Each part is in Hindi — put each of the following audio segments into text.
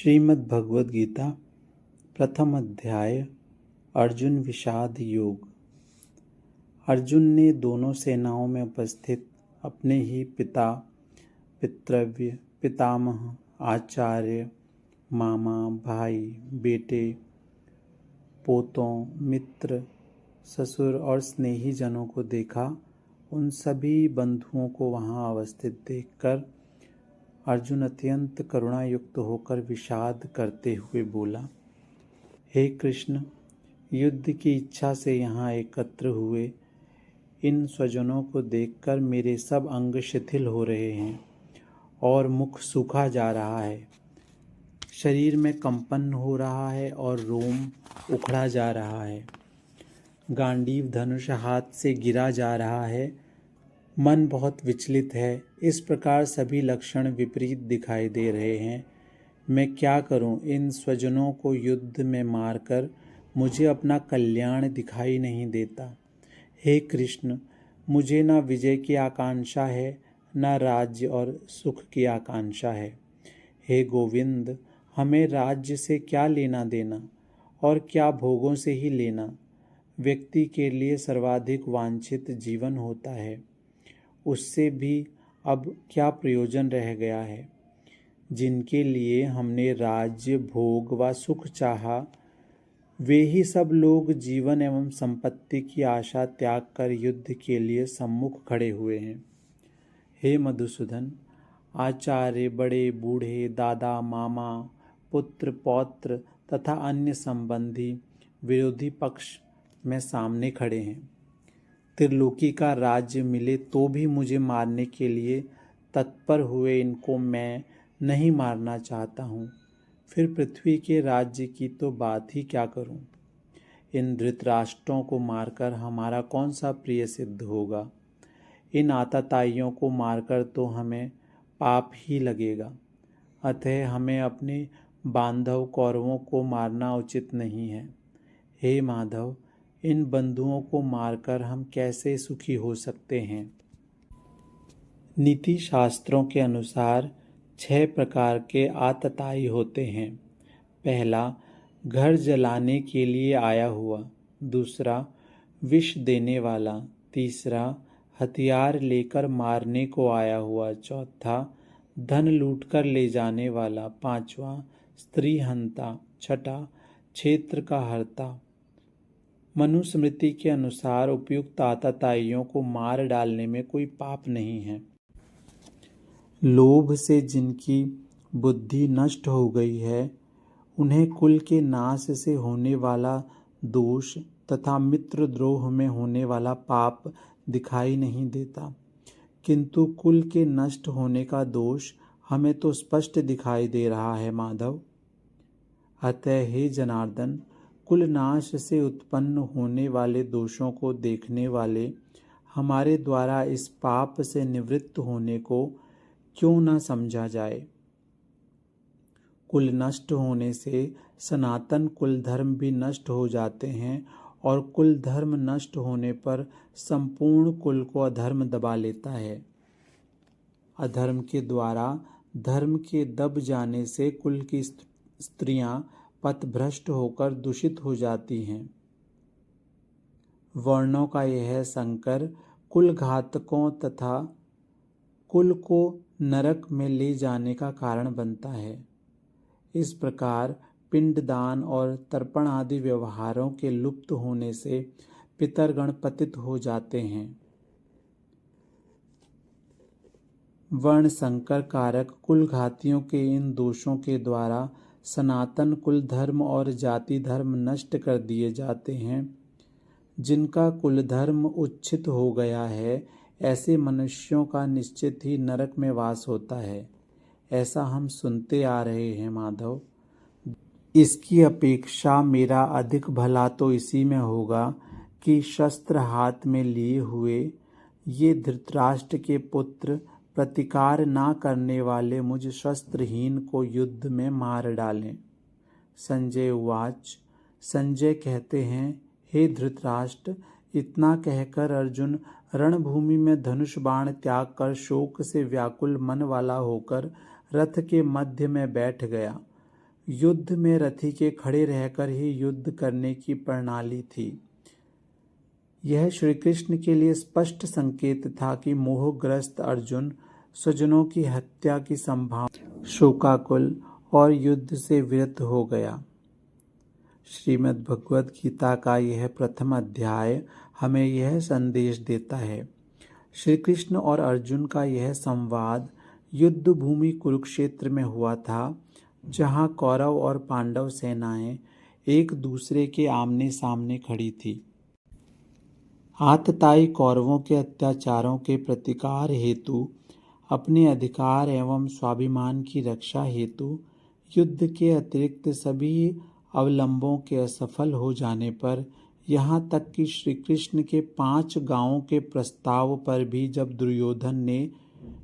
श्रीमद् भगवद गीता प्रथम अध्याय अर्जुन विषाद योग। अर्जुन ने दोनों सेनाओं में उपस्थित अपने ही पिता, पितृव्य, पितामह, आचार्य, मामा, भाई, बेटे, पोतों, मित्र, ससुर और स्नेही जनों को देखा। उन सभी बंधुओं को वहां अवस्थित देखकर अर्जुन अत्यंत करुणायुक्त होकर विषाद करते हुए बोला, हे कृष्ण, युद्ध की इच्छा से यहाँ एकत्र हुए इन स्वजनों को देखकर मेरे सब अंग शिथिल हो रहे हैं और मुख सूखा जा रहा है। शरीर में कंपन हो रहा है और रोम उखड़ा जा रहा है। गांडीव धनुष हाथ से गिरा जा रहा है। मन बहुत विचलित है। इस प्रकार सभी लक्षण विपरीत दिखाई दे रहे हैं। मैं क्या करूं? इन स्वजनों को युद्ध में मारकर मुझे अपना कल्याण दिखाई नहीं देता। हे कृष्ण, मुझे न विजय की आकांक्षा है, न राज्य और सुख की आकांक्षा है। हे गोविंद, हमें राज्य से क्या लेना देना और क्या भोगों से ही लेना। व्यक्ति के लिए सर्वाधिक वांछित जीवन होता है, उससे भी अब क्या प्रयोजन रह गया है। जिनके लिए हमने राज्य, भोग व सुख चाहा, वे ही सब लोग जीवन एवं संपत्ति की आशा त्याग कर युद्ध के लिए सम्मुख खड़े हुए हैं। हे मधुसूदन, आचार्य, बड़े बूढ़े, दादा, मामा, पुत्र, पौत्र तथा अन्य संबंधी विरोधी पक्ष में सामने खड़े हैं। त्रिलोकी का राज्य मिले तो भी मुझे मारने के लिए तत्पर हुए इनको मैं नहीं मारना चाहता हूँ। फिर पृथ्वी के राज्य की तो बात ही क्या करूँ। इन धृतराष्ट्रों को मारकर हमारा कौन सा प्रिय सिद्ध होगा। इन आतताइयों को मारकर तो हमें पाप ही लगेगा। अतः हमें अपने बांधव कौरवों को मारना उचित नहीं है। हे माधव, इन बंधुओं को मारकर हम कैसे सुखी हो सकते हैं। नीति शास्त्रों के अनुसार 6 प्रकार के आतताई होते हैं। पहला, घर जलाने के लिए आया हुआ। दूसरा, विष देने वाला। तीसरा, हथियार लेकर मारने को आया हुआ। चौथा, धन लूटकर ले जाने वाला। पांचवा, स्त्री हंता। छठा, क्षेत्र का हर्ता। मनुस्मृति के अनुसार उपयुक्त आतताइयों को मार डालने में कोई पाप नहीं है। लोभ से जिनकी बुद्धि नष्ट हो गई है, उन्हें कुल के नाश से होने वाला दोष तथा मित्रद्रोह में होने वाला पाप दिखाई नहीं देता, किंतु कुल के नष्ट होने का दोष हमें तो स्पष्ट दिखाई दे रहा है माधव। अतः हे जनार्दन, कुल नाश से उत्पन्न होने वाले दोषों को देखने वाले हमारे द्वारा इस पाप से निवृत्त होने को क्यों न समझा जाए। कुल नष्ट होने से सनातन कुल धर्म भी नष्ट हो जाते हैं और कुल धर्म नष्ट होने पर संपूर्ण कुल को अधर्म दबा लेता है। अधर्म के द्वारा धर्म के दब जाने से कुल की स्त्रियां पथभ्रष्ट होकर दूषित हो जाती हैं। वर्णों का यह संकर कुल घातकों तथा कुल को नरक में ले जाने का कारण बनता है। इस प्रकार पिंडदान और तर्पण आदि व्यवहारों के लुप्त होने से पितरगण पतित हो जाते हैं। वर्ण संकर कारक कुल घातियों के इन दोषों के द्वारा सनातन कुल धर्म और जाति धर्म नष्ट कर दिए जाते हैं। जिनका कुल धर्म उच्छित हो गया है, ऐसे मनुष्यों का निश्चित ही नरक में वास होता है। ऐसा हम सुनते आ रहे हैं माधव। इसकी अपेक्षा मेरा अधिक भला तो इसी में होगा कि शस्त्र हाथ में लिए हुए ये धृतराष्ट्र के पुत्र प्रतिकार ना करने वाले मुझ शस्त्रहीन को युद्ध में मार डालें। संजय उवाच। संजय कहते हैं, हे धृतराष्ट्र, इतना कहकर अर्जुन रणभूमि में धनुष बाण त्याग कर शोक से व्याकुल मन वाला होकर रथ के मध्य में बैठ गया। युद्ध में रथी के खड़े रहकर ही युद्ध करने की प्रणाली थी। यह श्री कृष्ण के लिए स्पष्ट संकेत था कि मोहग्रस्त अर्जुन स्वजनों की हत्या की संभावना, शोकाकुल और युद्ध से विरत हो गया। श्रीमद् भगवद गीता का यह प्रथम अध्याय हमें यह संदेश देता है। श्री कृष्ण और अर्जुन का यह संवाद युद्ध भूमि कुरुक्षेत्र में हुआ था, जहाँ कौरव और पांडव सेनाएं एक दूसरे के आमने सामने खड़ी थी। आतताई कौरवों के अत्याचारों के प्रतिकार हेतु, अपने अधिकार एवं स्वाभिमान की रक्षा हेतु युद्ध के अतिरिक्त सभी अवलंबों के असफल हो जाने पर, यहाँ तक कि श्री कृष्ण के 5 गांवों के प्रस्ताव पर भी जब दुर्योधन ने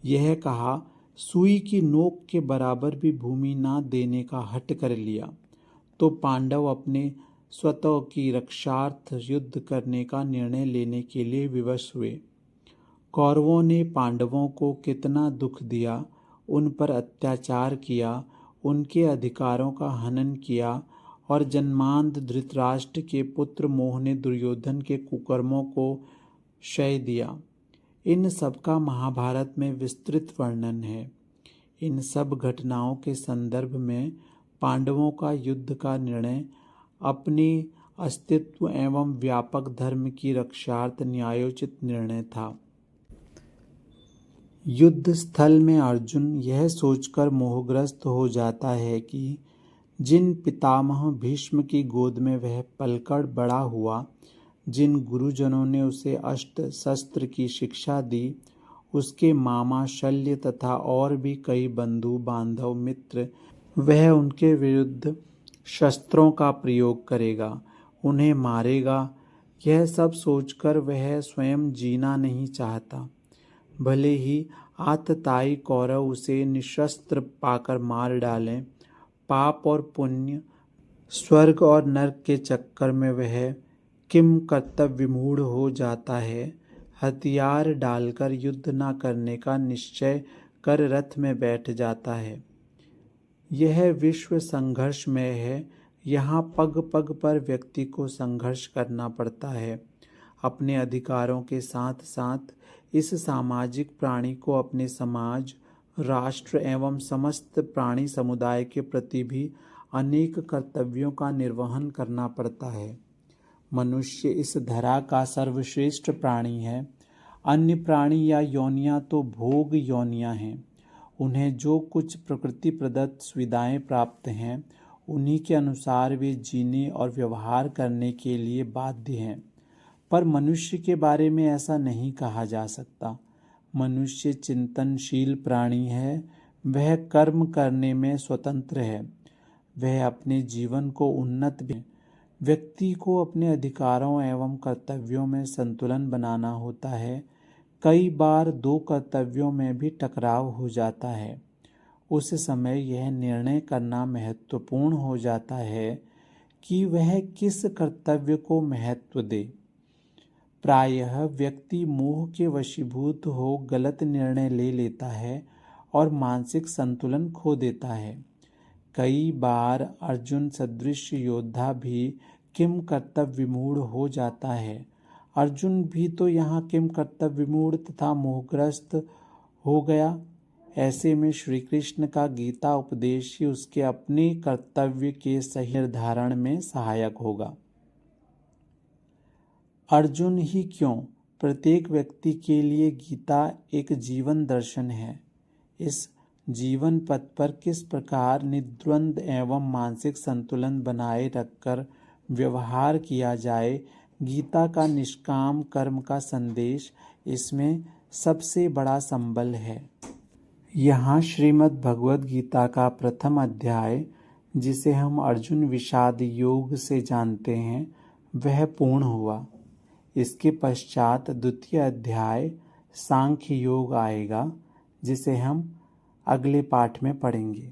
यह कहा सुई की नोक के बराबर भी भूमि ना देने का हठ कर लिया, तो पांडव अपने स्वतः की रक्षार्थ युद्ध करने का निर्णय लेने के लिए विवश हुए। कौरवों ने पांडवों को कितना दुख दिया, उन पर अत्याचार किया, उनके अधिकारों का हनन किया और जन्मांध धृतराष्ट्र के पुत्र मोह ने दुर्योधन के कुकर्मों को क्षय दिया। इन सब का महाभारत में विस्तृत वर्णन है। इन सब घटनाओं के संदर्भ में पांडवों का युद्ध का निर्णय अपने अस्तित्व एवं व्यापक धर्म की रक्षार्थ न्यायोचित निर्णय था। युद्ध स्थल में अर्जुन यह सोचकर मोहग्रस्त हो जाता है कि जिन पितामह भीष्म की गोद में वह पलकर बड़ा हुआ, जिन गुरुजनों ने उसे अस्त्र शस्त्र की शिक्षा दी, उसके मामा शल्य तथा और भी कई बंधु बांधव मित्र, वह उनके विरुद्ध शस्त्रों का प्रयोग करेगा, उन्हें मारेगा। यह सब सोचकर वह स्वयं जीना नहीं चाहता। भले ही आतताई कौरव उसे निशस्त्र पाकर मार डालें, पाप और पुण्य, स्वर्ग और नरक के चक्कर में वह किम कर्तव्य विमूढ़ हो जाता है। हथियार डालकर युद्ध न करने का निश्चय कर रथ में बैठ जाता है। यह विश्व संघर्षमय है। यहाँ पग पग पर व्यक्ति को संघर्ष करना पड़ता है। अपने अधिकारों के साथ साथ इस सामाजिक प्राणी को अपने समाज, राष्ट्र एवं समस्त प्राणी समुदाय के प्रति भी अनेक कर्तव्यों का निर्वहन करना पड़ता है। मनुष्य इस धरा का सर्वश्रेष्ठ प्राणी है। अन्य प्राणी या योनियां तो भोग योनियां हैं। उन्हें जो कुछ प्रकृति प्रदत्त सुविधाएं प्राप्त हैं, उन्हीं के अनुसार वे जीने और व्यवहार करने के लिए बाध्य हैं। पर मनुष्य के बारे में ऐसा नहीं कहा जा सकता। मनुष्य चिंतनशील प्राणी है। वह कर्म करने में स्वतंत्र है। वह अपने जीवन को उन्नत भी। व्यक्ति को अपने अधिकारों एवं कर्तव्यों में संतुलन बनाना होता है। कई बार 2 कर्तव्यों में भी टकराव हो जाता है। उस समय यह निर्णय करना महत्वपूर्ण हो जाता है कि वह किस कर्तव्य को महत्व दे। प्रायः व्यक्ति मोह के वशीभूत हो गलत निर्णय ले लेता है और मानसिक संतुलन खो देता है। कई बार अर्जुन सदृश योद्धा भी किम कर्तव्य विमूढ़ हो जाता है। अर्जुन भी तो यहाँ किम कर्तव्य विमूढ़ तथा मोहग्रस्त हो गया। ऐसे में श्री कृष्ण का गीता उपदेश ही उसके अपने कर्तव्य के सही निर्धारण में सहायक होगा। अर्जुन ही क्यों, प्रत्येक व्यक्ति के लिए गीता एक जीवन दर्शन है। इस जीवन पथ पर किस प्रकार निद्वंद एवं मानसिक संतुलन बनाए रखकर व्यवहार किया जाए, गीता का निष्काम कर्म का संदेश इसमें सबसे बड़ा संबल है। यहाँ श्रीमद् भगवद गीता का प्रथम अध्याय, जिसे हम अर्जुन विषाद योग से जानते हैं, वह पूर्ण हुआ। इसके पश्चात द्वितीय अध्याय सांख्य योग आएगा, जिसे हम अगले पाठ में पढ़ेंगे।